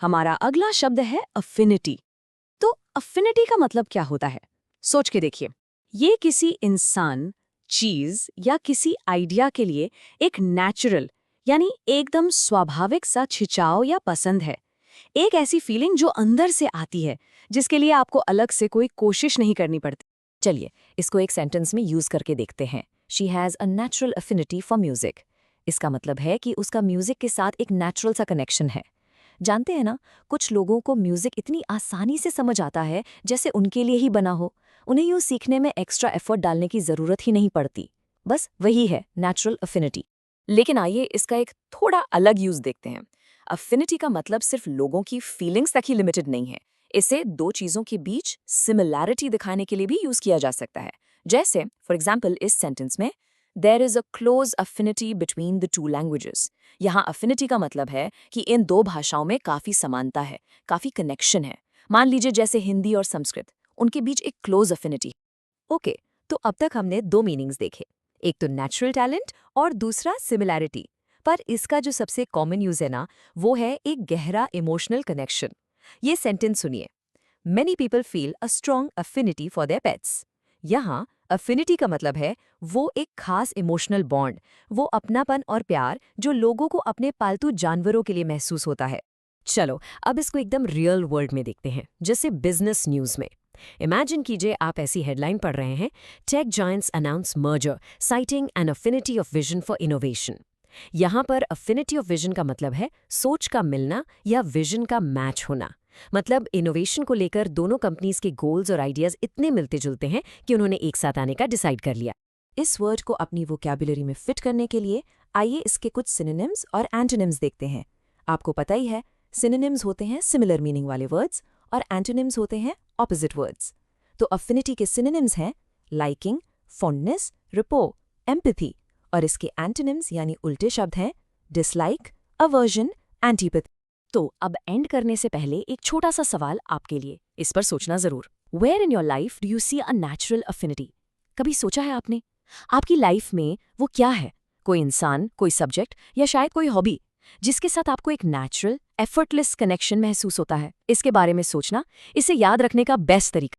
हमारा अगला शब्द है अफिनिटी। तो अफिनिटी का मतलब क्या होता है? सोच के देखिए। ये किसी इंसान, चीज या किसी आइडिया के लिए एक नेचुरल यानी एकदम स्वाभाविक सा खिंचाव या पसंद है। एक ऐसी फीलिंग जो अंदर से आती है, जिसके लिए आपको अलग से कोई कोशिश नहीं करनी पड़ती। चलिए इसको एक सेंटेंस में यूज करके देखते हैं। She has a natural affinity for music. इसका मतलब है कि उसका म्यूजिक के साथ एक नेचुरल सा कनेक्शन है। जानते हैं ना, कुछ लोगों को म्यूजिक इतनी आसानी से समझ आता है जैसे उनके लिए ही बना हो। उन्हें यूँ सीखने में एक्स्ट्रा एफर्ट डालने की ज़रूरत ही नहीं पड़ती। बस वही है नेचुरल अफिनिटी। लेकिन आइए इसका एक थोड़ा अलग यूज देखते हैं। अफिनिटी का मतलब सिर्फ लोगों की फीलिंग्स तक ही लिमिटेड नहीं है। इसे दो चीजों के बीच सिमिलैरिटी दिखाने के लिए भी यूज किया जा सकता है। जैसे फॉर एग्जाम्पल इस सेंटेंस में there is a close affinity between the two languages. यहाँ अफिनिटी का मतलब है कि इन दो भाषाओं में काफी समानता है, काफी कनेक्शन है। मान लीजिए जैसे हिंदी और संस्कृत, उनके बीच एक क्लोज अफिनिटी। ओके, तो अब तक हमने दो मीनिंग्स देखे, एक तो नेचुरल टैलेंट और दूसरा सिमिलैरिटी। पर इसका जो सबसे कॉमन यूज है ना, वो है एक गहरा इमोशनल कनेक्शन। ये सेंटेंस सुनिए। Many people feel a strong affinity for their pets। यहाँ अफिनिटी का मतलब है वो एक खास इमोशनल बॉन्ड, वो अपनापन और प्यार जो लोगों को अपने पालतू जानवरों के लिए महसूस होता है। चलो अब इसको एकदम रियल वर्ल्ड में देखते हैं, जैसे बिजनेस न्यूज़ में। इमेजिन कीजिए आप ऐसी हेडलाइन पढ़ रहे हैं, tech giants announce merger citing an affinity of vision for innovation. यहाँ पर अफिनिटी ऑफ विजन का मतलब है सोच का मिलना या विजन का मैच होना। मतलब इनोवेशन को लेकर दोनों कंपनीज के गोल्स और आइडियाज इतने मिलते जुलते हैं कि उन्होंने एक साथ आने का डिसाइड कर लिया। इस वर्ड को अपनी वोकैबुलरी में फिट करने के लिए आइए इसके कुछ सिनोनिम्स और एंटोनिम्स देखते हैं। आपको पता ही है, सिनोनिम्स होते हैं सिमिलर मीनिंग वाले वर्ड्स और एंटोनिम्स होते हैं ऑपोजिट वर्ड्स। तो अफिनिटी के सिनोनिम्स हैं लाइकिंग, फॉन्डनेस, रिपो, एम्पैथी। और इसके एंटोनिम्स यानी उल्टे शब्द हैं डिसलाइक, अवर्जन, एंटीपैथी। तो अब एंड करने से पहले एक छोटा सा सवाल आपके लिए, इस पर सोचना जरूर। Where in your life do you see a natural affinity? कभी सोचा है आपने? आपकी लाइफ में वो क्या है? कोई इंसान, कोई सब्जेक्ट या शायद कोई हॉबी जिसके साथ आपको एक नेचुरल एफर्टलेस कनेक्शन महसूस होता है? इसके बारे में सोचना, इसे याद रखने का बेस्ट तरीका